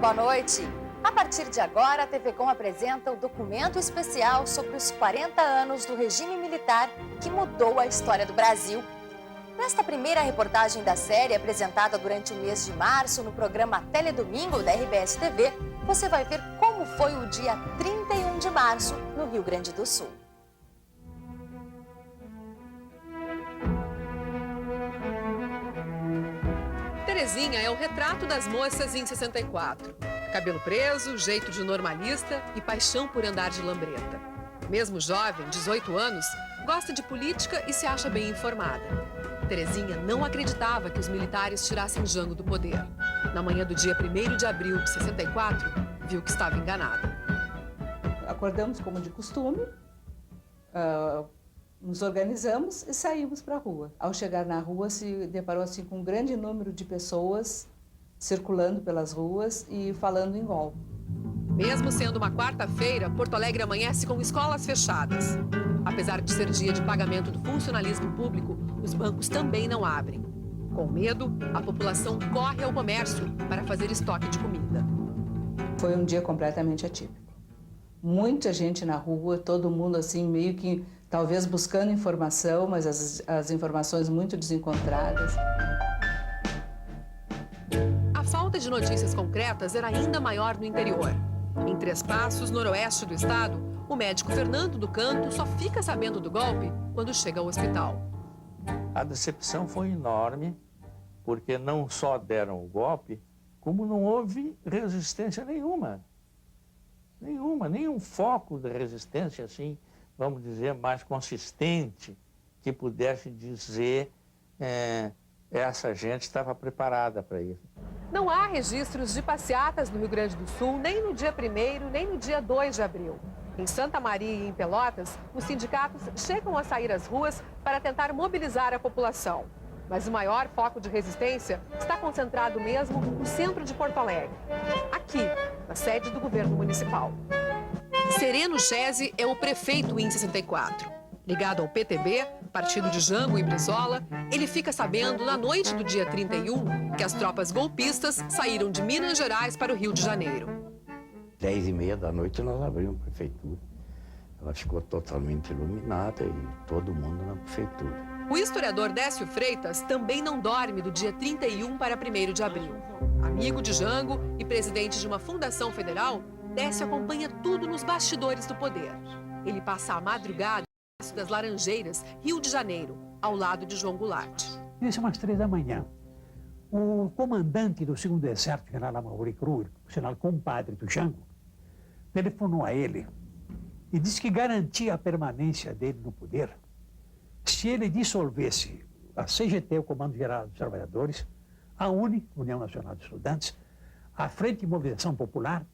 Boa noite. A partir de agora, a TV Com apresenta o documento especial sobre os 40 anos do regime militar que mudou a história do Brasil. Nesta primeira reportagem da série, apresentada durante o mês de março no programa Teledomingo da RBS TV, você vai ver como foi o dia 31 de março no Rio Grande do Sul. Terezinha é o retrato das moças em 64. Cabelo preso, jeito de normalista e paixão por andar de lambreta. Mesmo jovem, 18 anos, gosta de política e se acha bem informada. Terezinha não acreditava que os militares tirassem Jango do poder. Na manhã do dia 1º de abril de 64, viu que estava enganada. Acordamos como de costume, nos organizamos e saímos para a rua. Ao chegar na rua, se deparou assim, com um grande número de pessoas circulando pelas ruas e falando em golpe. Mesmo sendo uma quarta-feira, Porto Alegre amanhece com escolas fechadas. Apesar de ser dia de pagamento do funcionalismo público, os bancos também não abrem. Com medo, a população corre ao comércio para fazer estoque de comida. Foi um dia completamente atípico. Muita gente na rua, todo mundo assim meio que talvez buscando informação, mas as informações muito desencontradas. A falta de notícias concretas era ainda maior no interior. Em Três Passos, noroeste do estado, o médico Fernando do Canto só fica sabendo do golpe quando chega ao hospital. A decepção foi enorme, porque não só deram o golpe, como não houve resistência nenhuma. Nenhum foco de resistência, assim, vamos dizer, mais consistente, que pudesse dizer essa gente estava preparada para isso. Não há registros de passeatas no Rio Grande do Sul, nem no dia 1º, nem no dia 2 de abril. Em Santa Maria e em Pelotas, os sindicatos chegam a sair às ruas para tentar mobilizar a população. Mas o maior foco de resistência está concentrado mesmo no centro de Porto Alegre, aqui, na sede do governo municipal. Sereno Chese é o prefeito em 64. Ligado ao PTB, partido de Jango e Brizola, ele fica sabendo na noite do dia 31 que as tropas golpistas saíram de Minas Gerais para o Rio de Janeiro. 10h30 da noite nós abrimos a prefeitura. Ela ficou totalmente iluminada e todo mundo na prefeitura. O historiador Décio Freitas também não dorme do dia 31 para 1º de abril. Amigo de Jango e presidente de uma fundação federal, Décio acompanha tudo nos bastidores do poder. Ele passa a madrugada no Palácio das Laranjeiras, Rio de Janeiro, ao lado de João Goulart. Isso é umas 3 da manhã. O comandante do 2º Exército, general Amaury Kruger, o general compadre do Jango, telefonou a ele e disse que garantia a permanência dele no poder se ele dissolvesse a CGT, o Comando Geral dos Trabalhadores, a UNE, União Nacional de Estudantes, a Frente de Mobilização Popular,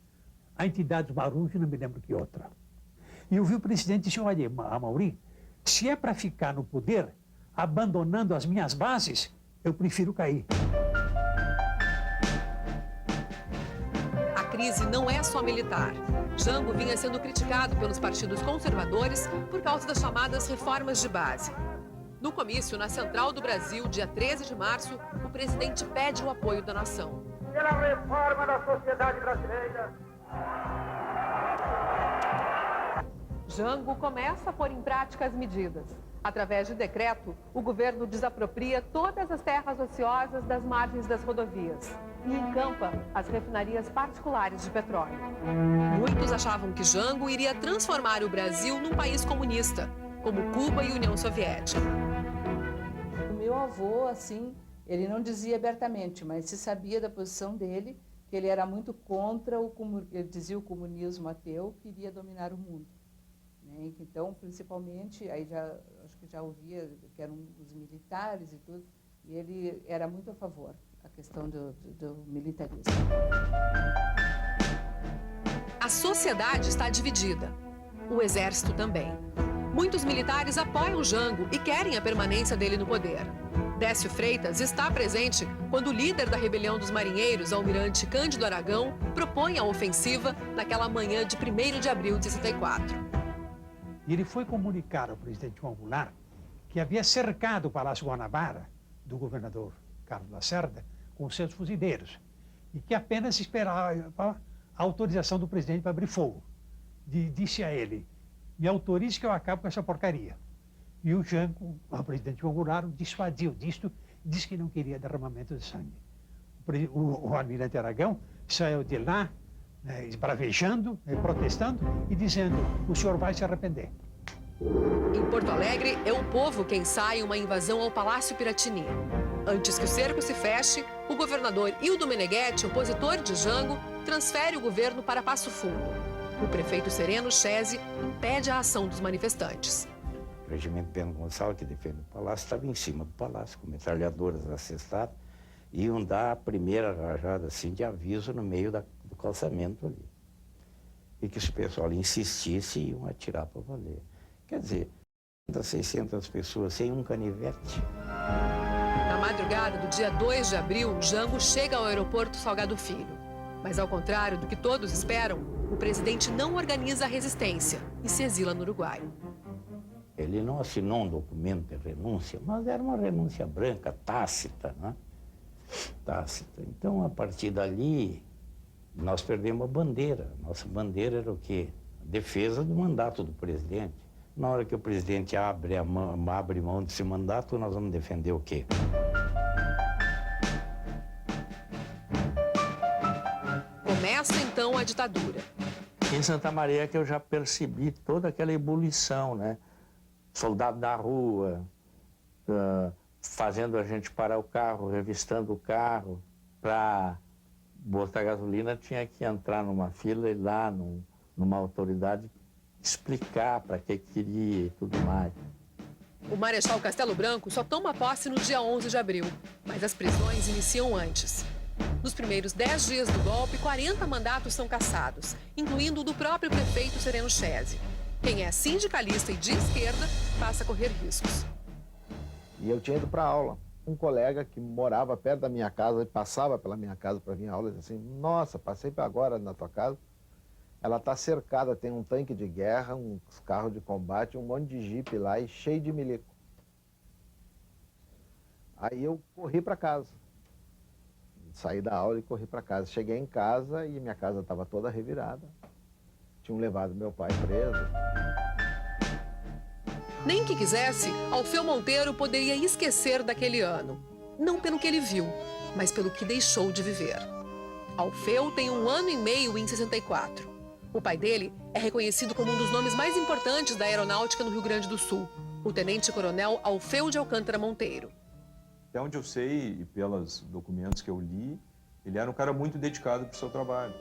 a entidade Marujos, não me lembro que outra. E eu vi o presidente disse, olha, Amaury, se é para ficar no poder, abandonando as minhas bases, eu prefiro cair. A crise não é só militar. Jango vinha sendo criticado pelos partidos conservadores por causa das chamadas reformas de base. No comício, na Central do Brasil, dia 13 de março, o presidente pede o apoio da nação. Pela reforma da sociedade brasileira. Jango começa a pôr em prática as medidas. Através de decreto, o governo desapropria todas as terras ociosas das margens das rodovias e encampa as refinarias particulares de petróleo. Muitos achavam que Jango iria transformar o Brasil num país comunista, como Cuba e União Soviética. O meu avô, assim, ele não dizia abertamente, mas se sabia da posição dele, que ele era muito contra ele dizia o comunismo ateu, que iria dominar o mundo. Então, principalmente, aí acho que já ouvia que eram os militares e tudo, e ele era muito a favor da questão do militarismo. A sociedade está dividida. O exército também. Muitos militares apoiam Jango e querem a permanência dele no poder. Décio Freitas está presente quando o líder da rebelião dos marinheiros, almirante Cândido Aragão, propõe a ofensiva naquela manhã de 1º de abril de 64. E ele foi comunicar ao presidente João Goulart que havia cercado o Palácio Guanabara, do governador Carlos Lacerda, com seus fuzileiros, e que apenas esperava a autorização do presidente para abrir fogo. Disse a ele, me autorize que eu acabe com essa porcaria. E o Jango, o presidente João Goulart, dissuadiu disto, disse que não queria derramamento de sangue. O almirante Aragão saiu de lá, esbravejando, protestando e dizendo, o senhor vai se arrepender. Em Porto Alegre, é o povo quem sai em uma invasão ao Palácio Piratini. Antes que o cerco se feche, o governador Ildo Meneghetti, opositor de Jango, transfere o governo para Passo Fundo. O prefeito Sereno Chese impede a ação dos manifestantes. O regimento Bento Gonçalves, que defende o palácio, estava em cima do palácio, com metralhadoras acestadas, e iam dar a primeira rajada assim, de aviso no meio do calçamento ali. E que se o pessoal insistisse, iam atirar para valer. Quer dizer, 600 pessoas sem um canivete. Na madrugada do dia 2 de abril, Jango chega ao aeroporto Salgado Filho. Mas ao contrário do que todos esperam, o presidente não organiza a resistência e se exila no Uruguai. Ele não assinou um documento de renúncia, mas era uma renúncia branca, tácita, né? Tácita. Então, a partir dali, nós perdemos a bandeira. Nossa bandeira era o quê? A defesa do mandato do presidente. Na hora que o presidente abre mão desse mandato, nós vamos defender o quê? Começa então a ditadura. Em Santa Maria que eu já percebi toda aquela ebulição, né? Soldado na rua, fazendo a gente parar o carro, revistando o carro. Para botar gasolina tinha que entrar numa fila e lá numa autoridade explicar para que queria e tudo mais. O Marechal Castelo Branco só toma posse no dia 11 de abril, mas as prisões iniciam antes. Nos primeiros 10 dias do golpe, 40 mandatos são cassados, incluindo o do próprio prefeito Sereno Chese. Quem é sindicalista e de esquerda passa a correr riscos. E eu tinha ido para aula. Um colega que morava perto da minha casa e passava pela minha casa para vir à aula, disse assim, nossa, passei agora na tua casa. Ela está cercada, tem um tanque de guerra, uns carros de combate, um monte de jipe lá e cheio de milico. Aí eu corri para casa. Saí da aula e corri para casa. Cheguei em casa e minha casa estava toda revirada. Tinham levado meu pai preso. Nem que quisesse, Alfeu Monteiro poderia esquecer daquele ano. Não pelo que ele viu, mas pelo que deixou de viver. Alfeu tem 1 ano e meio em 64. O pai dele é reconhecido como um dos nomes mais importantes da aeronáutica no Rio Grande do Sul, o tenente-coronel Alfeu de Alcântara Monteiro. Até onde eu sei, e pelos documentos que eu li, ele era um cara muito dedicado para o seu trabalho.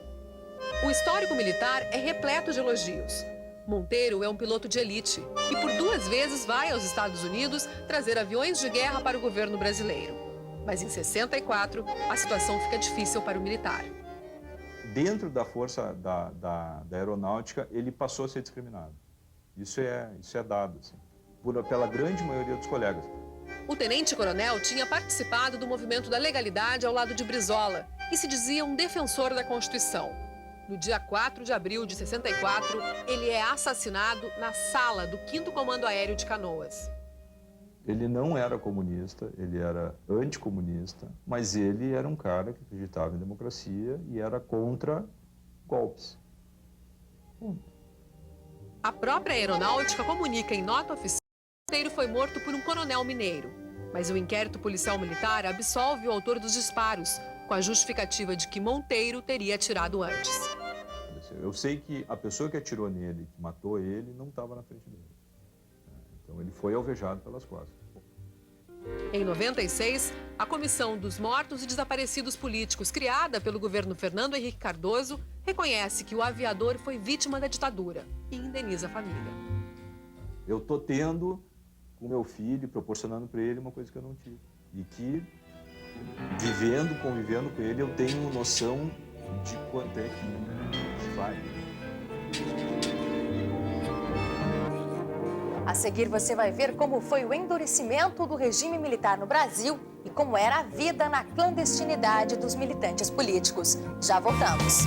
O histórico militar é repleto de elogios. Monteiro é um piloto de elite e por 2 vezes vai aos Estados Unidos trazer aviões de guerra para o governo brasileiro. Mas em 64, a situação fica difícil para o militar. Dentro da força da aeronáutica, ele passou a ser discriminado. Isso é dado, assim, pela grande maioria dos colegas. O tenente-coronel tinha participado do movimento da legalidade ao lado de Brizola e se dizia um defensor da Constituição. No dia 4 de abril de 64, ele é assassinado na sala do 5º Comando Aéreo de Canoas. Ele não era comunista, ele era anticomunista, mas ele era um cara que acreditava em democracia e era contra golpes. A própria aeronáutica comunica em nota oficial que Monteiro foi morto por um coronel mineiro. Mas o inquérito policial militar absolve o autor dos disparos, com a justificativa de que Monteiro teria atirado antes. Eu sei que a pessoa que atirou nele, que matou ele, não estava na frente dele. Então ele foi alvejado pelas costas. Em 96, a Comissão dos Mortos e Desaparecidos Políticos, criada pelo governo Fernando Henrique Cardoso, reconhece que o aviador foi vítima da ditadura e indeniza a família. Eu estou tendo com meu filho, proporcionando para ele uma coisa que eu não tive. E que, convivendo com ele, eu tenho noção de quanto é que se vai. A seguir, você vai ver como foi o endurecimento do regime militar no Brasil e como era a vida na clandestinidade dos militantes políticos. Já voltamos.